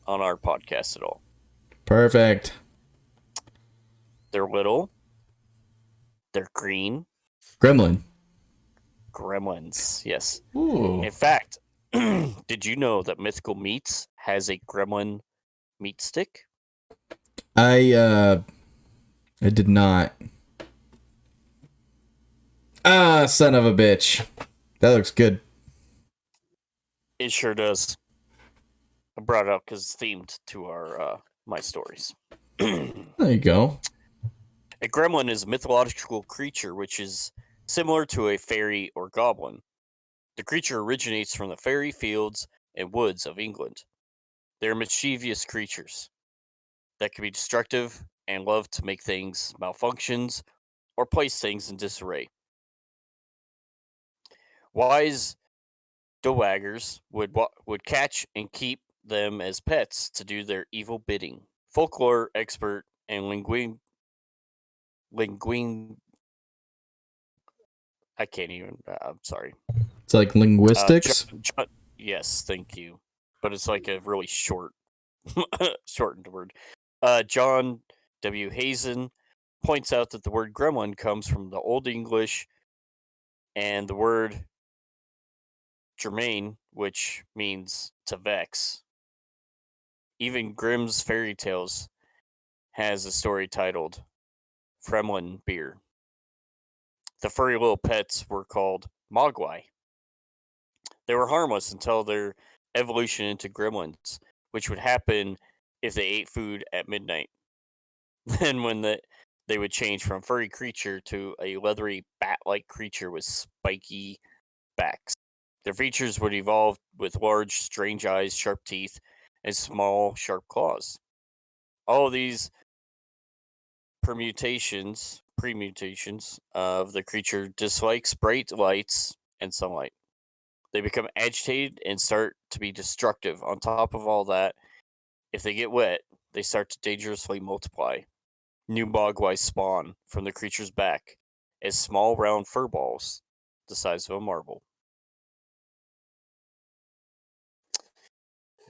on our podcast at all. perfect. They're little. They're green. Gremlin. Gremlins. Yes. Ooh. In fact, did you know that Mythical Meats has a gremlin meat stick? I did not. Ah, son of a bitch. That looks good. It sure does. I brought it up because it's themed to our my stories. There you go. A gremlin is a mythological creature which is similar to a fairy or goblin. The creature originates from the fairy fields and woods of England. They are mischievous creatures that can be destructive and love to make things malfunctions or place things in disarray. Wise dowaggers would catch and keep them as pets to do their evil bidding. Folklore expert and linguine I can't even. I'm sorry. It's like linguistics. Yes, thank you. But it's like a really shortened word. John W. Hazen points out that the word gremlin comes from the Old English and the word germain, which means to vex. Even Grimm's Fairy Tales has a story titled Fremlin Beer. The furry little pets were called mogwai. They were harmless until their evolution into gremlins, which would happen if they ate food at midnight. Then, when they would change from furry creature to a leathery bat-like creature with spiky backs. Their features would evolve with large, strange eyes, sharp teeth, and small, sharp claws. All of these premutations of the creature dislikes bright lights and sunlight. They become agitated and start to be destructive. On top of all that, if they get wet, they start to dangerously multiply. New mogwai spawn from the creature's back as small round fur balls the size of a marble.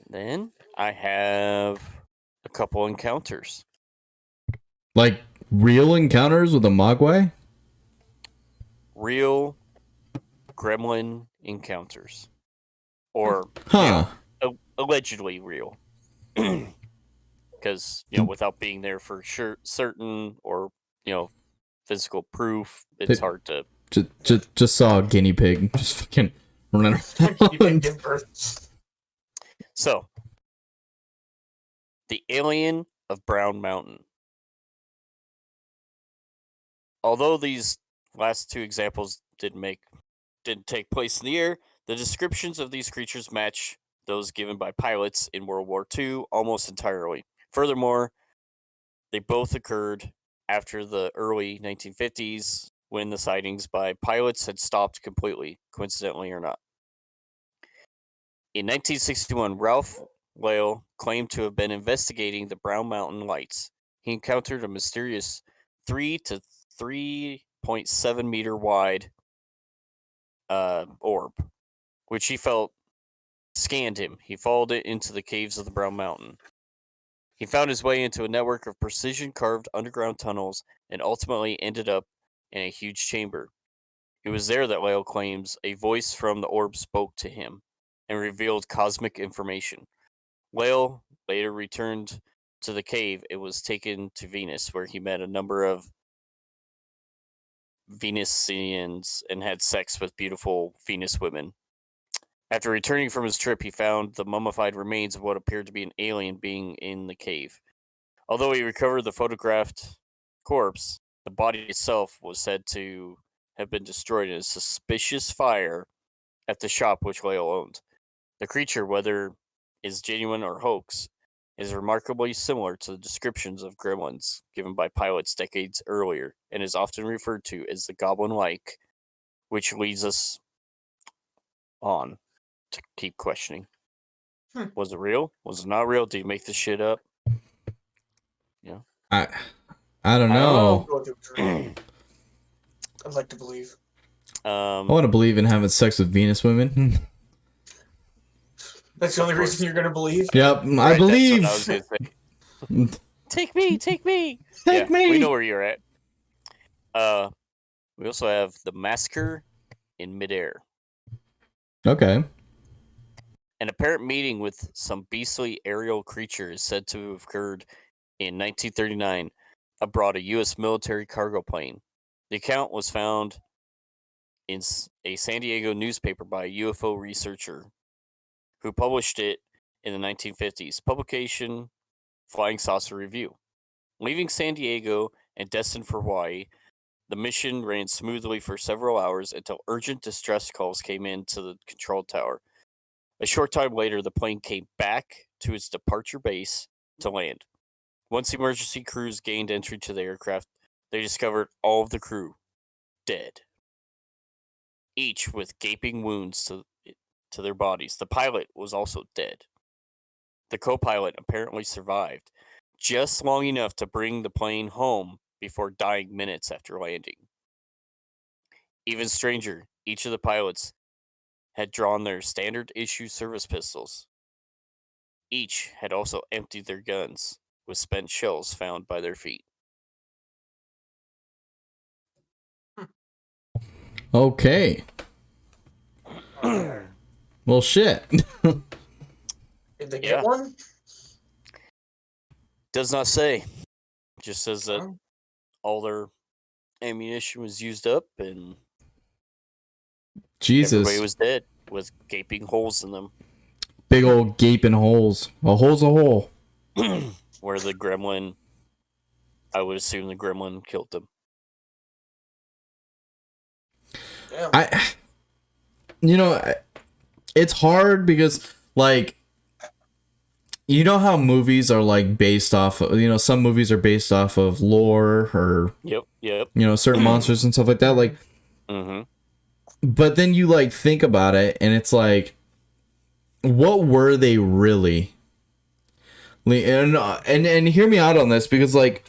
Then I have a couple encounters. Like real encounters with a mogwai? Real gremlin encounters. Or allegedly real. Because, without being there for certain or, physical proof, it's hard to... Just saw a guinea pig just fucking running around. So, the alien of Brown Mountain. Although these last two examples didn't take place in the air, the descriptions of these creatures match those given by pilots in World War II almost entirely. Furthermore, they both occurred after the early 1950s when the sightings by pilots had stopped completely, coincidentally or not. In 1961, Ralph Lale claimed to have been investigating the Brown Mountain lights. He encountered a mysterious 3 to 3.7 meter wide orb, which he felt scanned him. He followed it into the caves of the Brown Mountain. He found his way into a network of precision carved underground tunnels and ultimately ended up in a huge chamber. It was there that Lale claims a voice from the orb spoke to him and revealed cosmic information. Lale later returned to the cave and was taken to Venus, where he met a number of Venusians and had sex with beautiful Venus women. After returning from his trip, he found the mummified remains of what appeared to be an alien being in the cave. Although he recovered the photographed corpse, the body itself was said to have been destroyed in a suspicious fire at the shop which Lale owned. The creature, whether is genuine or hoax, is remarkably similar to the descriptions of gremlins given by pilots decades earlier and is often referred to as the goblin-like, which leads us on to keep questioning. Was it real? Was it not real? Did you make this shit up? Yeah. I don't know. I'd like to believe. I want to believe in having sex with Venus women. That's the only reason you're gonna believe. Yep, I believe. That's what I was gonna say. Take me. Take me. We know where you're at. We also have the massacre in midair. Okay. An apparent meeting with some beastly aerial creature is said to have occurred in 1939 aboard a U.S. military cargo plane. The account was found in a San Diego newspaper by a UFO researcher who published it in the 1950s. Publication Flying Saucer Review. Leaving San Diego and destined for Hawaii, the mission ran smoothly for several hours until urgent distress calls came in to the control tower. A short time later, the plane came back to its departure base to land. Once emergency crews gained entry to the aircraft, they discovered all of the crew dead, each with gaping wounds to their bodies. The pilot was also dead. The co-pilot apparently survived just long enough to bring the plane home before dying minutes after landing. Even stranger, each of the pilots had drawn their standard issue service pistols. Each had also emptied their guns with spent shells found by their feet. Okay. Well, shit. Did they get one? Does not say. Just says that Oh. all their ammunition was used up and Jesus. everybody was dead with gaping holes in them. Big old gaping holes. A hole's a hole. Where the gremlin, I would assume the gremlin killed them. Yeah. It's hard because, like, you know how movies are, like, based off of, some movies are based off of lore or, Yep. certain monsters and stuff like that. Like, Mm-hmm. but then you, like, think about it and it's like, what were they really? And hear me out on this because, like,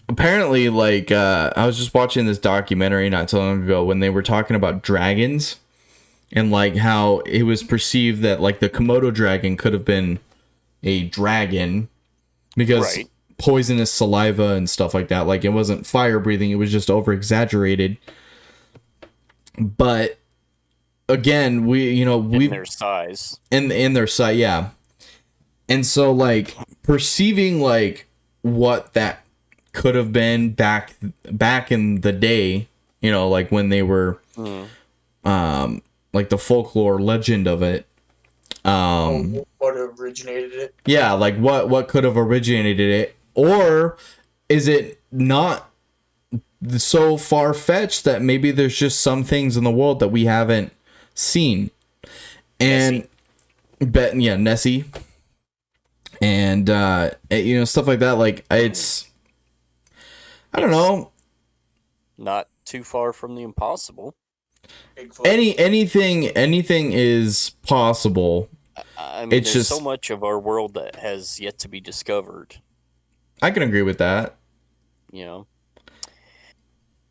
apparently, like, I was just watching this documentary not too long ago when they were talking about dragons and, like, how it was perceived that, like, the Komodo dragon could have been a dragon because poisonous saliva and stuff like that. Like, it wasn't fire breathing, it was just over exaggerated. But again, In their size. In their size, yeah. And so, like, perceiving, like, what that could have been back in the day, like when they were like the folklore legend of it, what originated it? yeah, like what could have originated it, or is it not so far-fetched that maybe there's just some things in the world that we haven't seen? And Nessie and stuff like that. Like, it's, I don't know, Not too far from the impossible. Bigfoot. anything is possible. I mean, It's there's just so much of our world that has yet to be discovered. I can agree with that. And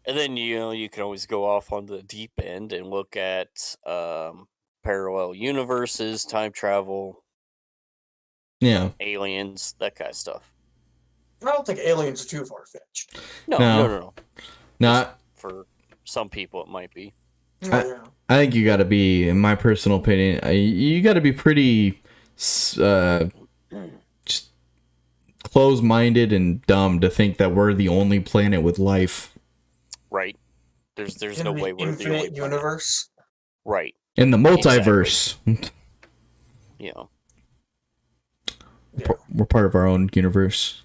then you can always go off on the deep end and look at parallel universes, time travel, Yeah. aliens, that kind of stuff. I don't think aliens are too far-fetched. No. Not. For some people, it might be. Yeah. I think you got to be, in my personal opinion, you got to be pretty just closed-minded and dumb to think that we're the only planet with life. Right. There's no way we're the infinite only planet. universe. Right. In the multiverse. We're part of our own universe.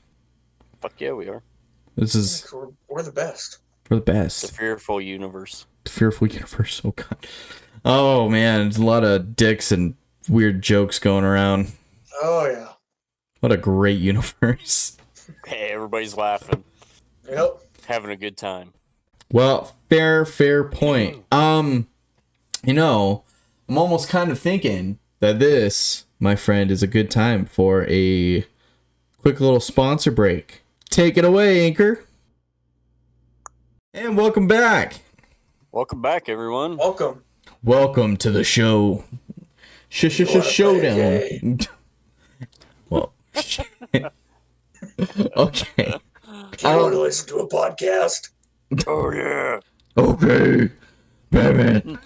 Fuck yeah, we are. This is... We're the best. We're the best. The fearful universe. The fearful universe. Oh, God. Oh, man. There's a lot of dicks and weird jokes going around. Oh, yeah. What a great universe. Hey, everybody's laughing. Yep. Having a good time. Well, fair point. I'm almost kind of thinking that this, my friend, is a good time for a quick little sponsor break. Take it away, Anchor. And welcome back. Welcome back, everyone. Welcome to the show. Showdown. Well, okay. Do you want to listen to a podcast? Oh, yeah. Okay. Batman.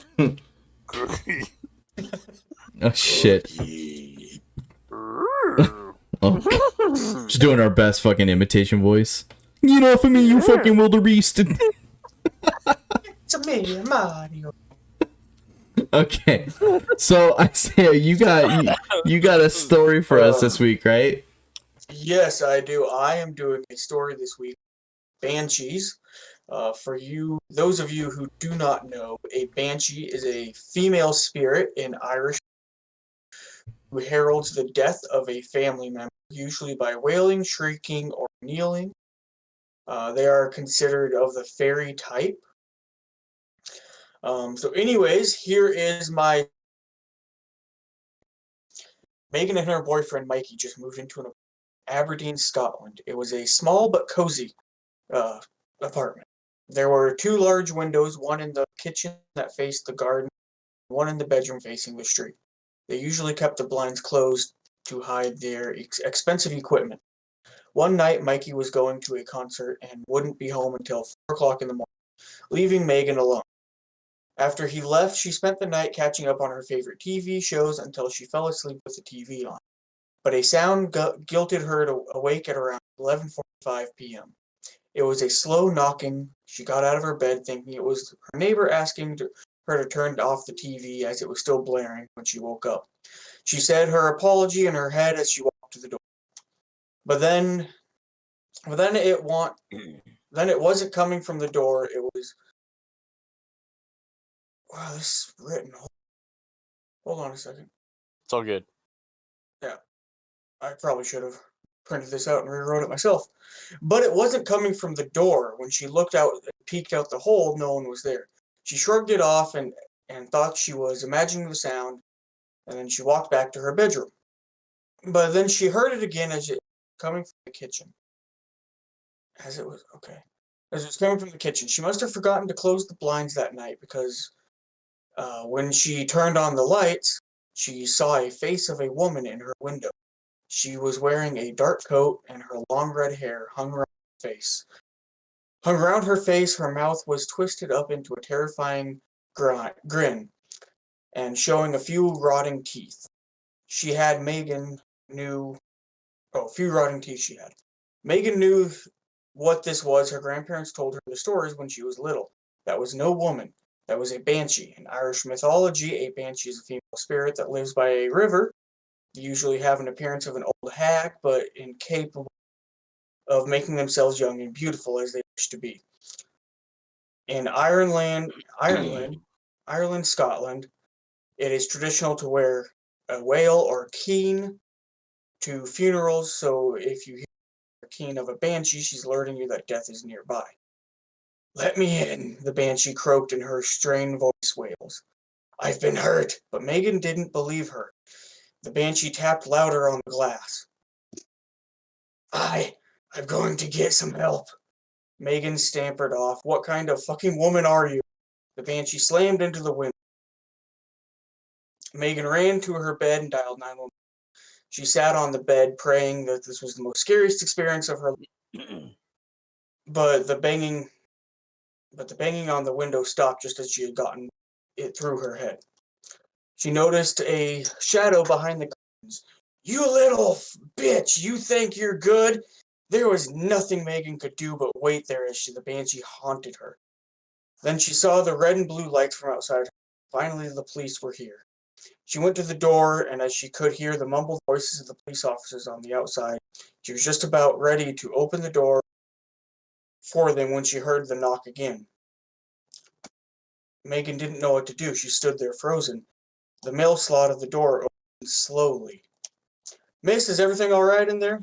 Oh, shit. Oh. Just doing our best fucking imitation voice. Get off of me, you fucking wildebeest. It's a me, Mario. Okay. So, Isaiah, you got a story for us this week, right? Yes, I do. I am doing a story this week. Banshees. For those of you who do not know, a banshee is a female spirit in Irish who heralds the death of a family member, usually by wailing, shrieking, or kneeling. They are considered of the fairy type. So anyways, here is my Megan and her boyfriend Mikey just moved into an Aberdeen, Scotland. It was a small but cozy uh, apartment. There were 2 large windows, one in the kitchen that faced the garden, one in the bedroom facing the street. They usually kept the blinds closed to hide their expensive equipment. One night, Mikey was going to a concert and wouldn't be home until 4 o'clock in the morning, leaving Megan alone. After he left, she spent the night catching up on her favorite TV shows until she fell asleep with the TV on. But a sound guilted her to awake at around 11:45 p.m. It was a slow knocking. She got out of her bed thinking it was her neighbor asking her to turn off the TV as it was still blaring when she woke up. She said her apology in her head as she walked to the door. But then, then it wasn't coming from the door. It was, wow, this is written. Hold on a second. It's all good. Yeah, I probably should have printed this out and rewrote it myself. But it wasn't coming from the door. When she looked out, peeked out the hole, no one was there. She shrugged it off and thought she was imagining the sound, and then she walked back to her bedroom. But then she heard it again as it coming from the kitchen. As it was coming from the kitchen. She must have forgotten to close the blinds that night because when she turned on the lights, she saw a face of a woman in her window. She was wearing a dark coat and her long red hair hung around her face. Her mouth was twisted up into a terrifying grin and showing a few rotting teeth. She had Megan knew a few rotting teeth she had. Megan knew what this was. Her grandparents told her the stories when she was little. That was no woman. That was a banshee. In Irish mythology, a banshee is a female spirit that lives by a river. They usually have an appearance of an old hag, but incapable of making themselves young and beautiful as they wish to be. In Ireland, Scotland, it is traditional to wear a wail or keen to funerals, so if you hear the keen of a banshee, she's alerting you that death is nearby. Let me in, the banshee croaked in her strained voice wails. I've been hurt, but Megan didn't believe her. The banshee tapped louder on the glass. I'm going to get some help. Megan stammered off. What kind of fucking woman are you? The banshee slammed into the window. Megan ran to her bed and dialed 911. She sat on the bed praying that this was the most scariest experience of her life. But the banging on the window stopped just as she had gotten it through her head. She noticed a shadow behind the curtains. You little bitch, you think you're good? There was nothing Megan could do but wait there as the banshee haunted her. Then she saw the red and blue lights from outside her. Finally, the police were here. She went to the door, and as she could hear the mumbled voices of the police officers on the outside, she was just about ready to open the door for them when she heard the knock again. Megan didn't know what to do. She stood there frozen. The mail slot of the door opened slowly. Miss, is everything all right in there?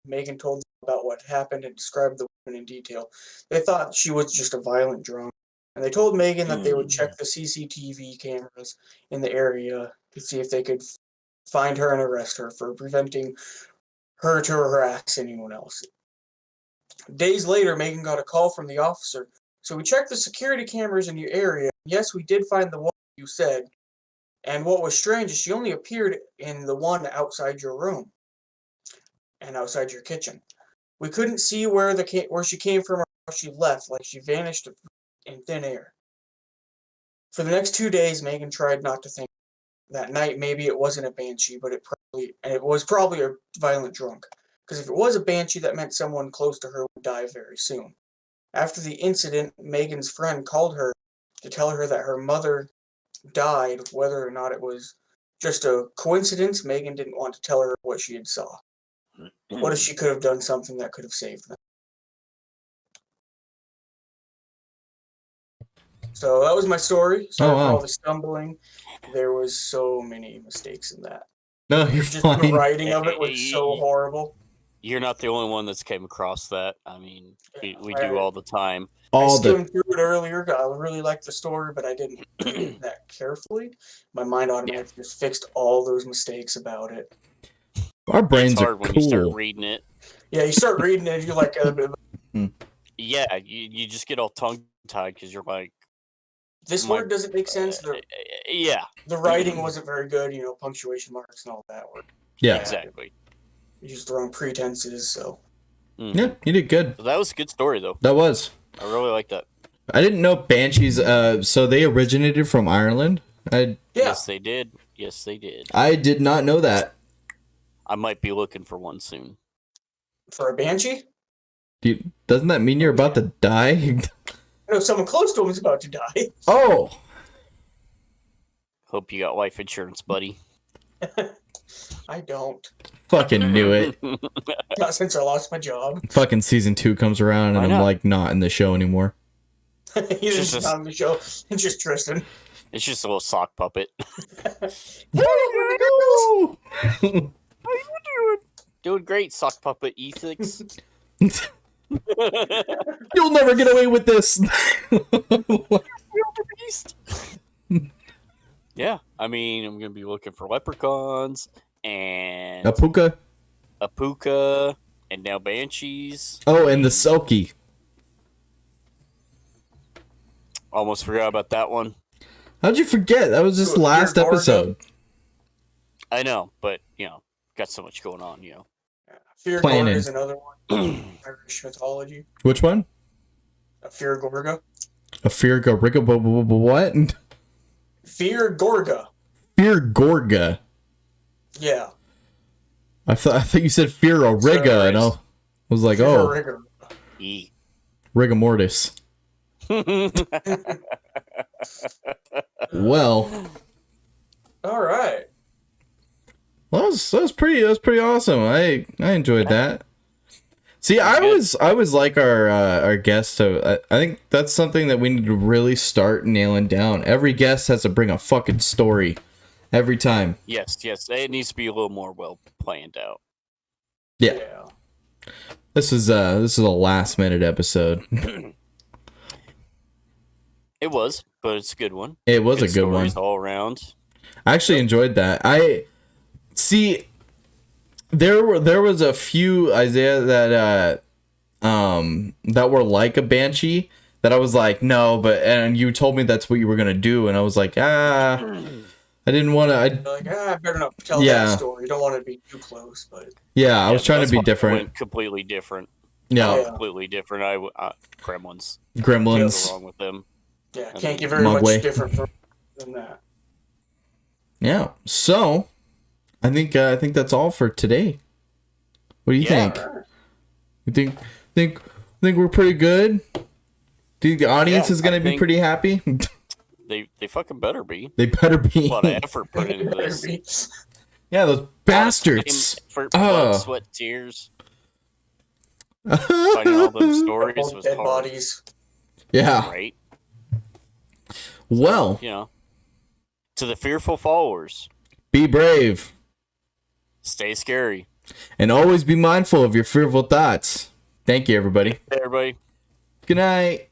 Megan told them about what happened and described the woman in detail. They thought she was just a violent drunk, and they told Megan that they would check the CCTV cameras in the area to see if they could find her and arrest her for preventing her to harass anyone else. Days later, Megan got a call from the officer. So we checked the security cameras in your area. Yes, we did find the one you said. And what was strange is she only appeared in the one outside your room and outside your kitchen. We couldn't see where she came from or how she left, like she vanished in thin air. For the next 2 days, Megan tried not to think that night maybe it wasn't a banshee, but it was probably a violent drunk. Because if it was a banshee, that meant someone close to her would die very soon. After the incident, Megan's friend called her to tell her that her mother died. Whether or not it was just a coincidence, Megan didn't want to tell her what she had saw. What if she could have done something that could have saved them? So that was my story. Sorry for all the stumbling. There was so many mistakes in that. No, you're Just fine. the writing of it was so horrible. You're not the only one that's came across that. I mean, we I- do all the time. I All the skimmed through it earlier. I really liked the story, but I didn't read it that carefully. My mind automatically just fixed all those mistakes about it. our It's brains are hard when you start cool. reading it. Yeah, you start reading it, you're like, Yeah, you just get all tongue tied because you're like, this My- word doesn't make sense. yeah, The writing wasn't very good. Punctuation marks and all that were Yeah. exactly. you used the wrong pretenses. So Mhm. Yeah, you did good. That was a good story though. That was. I really like that. I didn't know Banshees. So they originated from Ireland. yeah, Yes, they did. Yes, they did. I did not know that. I might be looking for one soon. for a banshee, Doesn't that mean you're about to die? I know someone close to him is about to die. Oh, Hope you got life insurance, buddy. I don't. fucking knew it. Not since I lost my job. Fucking season 2 comes around and Why I'm not? like not in the show anymore. He's Just just a- on the show. It's just Tristan. It's just a little sock puppet. Doing great, sock puppet E6. You'll never get away with this. Yeah, I mean, I'm gonna be looking for leprechauns and A puka. a puka and now banshees. Oh, and the Selkie. Almost forgot about that one. How'd you forget? That was just Dude, last you're Gorgon. episode. I know, but got so much going on. Fear Planning. Gorga is another one. Irish mythology. Which one? Fear Gorga. A Fear Gorga. What? Fear Gorga. Fear Gorga. Yeah. I thought you said Fear Origa, and I was like, Fear oh, Rigor. E. rigor mortis. Well, All right. that was pretty awesome. I enjoyed that. See, I was like our guest. So I think that's something that we need to really start nailing down. Every guest has to bring a fucking story every time. Yes, it needs to be a little more well planned out. Yeah, this is a last minute episode. It was, but it's a good one. It was a good one. Stories all around. I actually enjoyed that. I see. There was a few, Isaiah, that were like a banshee that I was like, no, and you told me that's what you were gonna do, and I was like, I didn't want to. You're like, I better not tell Yeah. that story. You don't want to be too close, but I was trying to that's be why I different. went completely different. Yeah, Completely different. Gremlins. Gremlins. What's wrong with them? yeah, I can't mean, get very Mugway. much different than that. Yeah. So, I think that's all for today. What do you Yeah. think? You think we're pretty good? Do you think the audience Yeah, is gonna I be think- pretty happy? They fucking better be. They better be. A lot of effort put into this. Yeah, those bastards. For Oh. blood, sweat, tears. Finding all those stories All was dead hard, bodies. Yeah. right? Well, To the fearful followers, be brave stay scary. and always be mindful of your fearful thoughts. Thank you, everybody. Hey, everybody. Good night.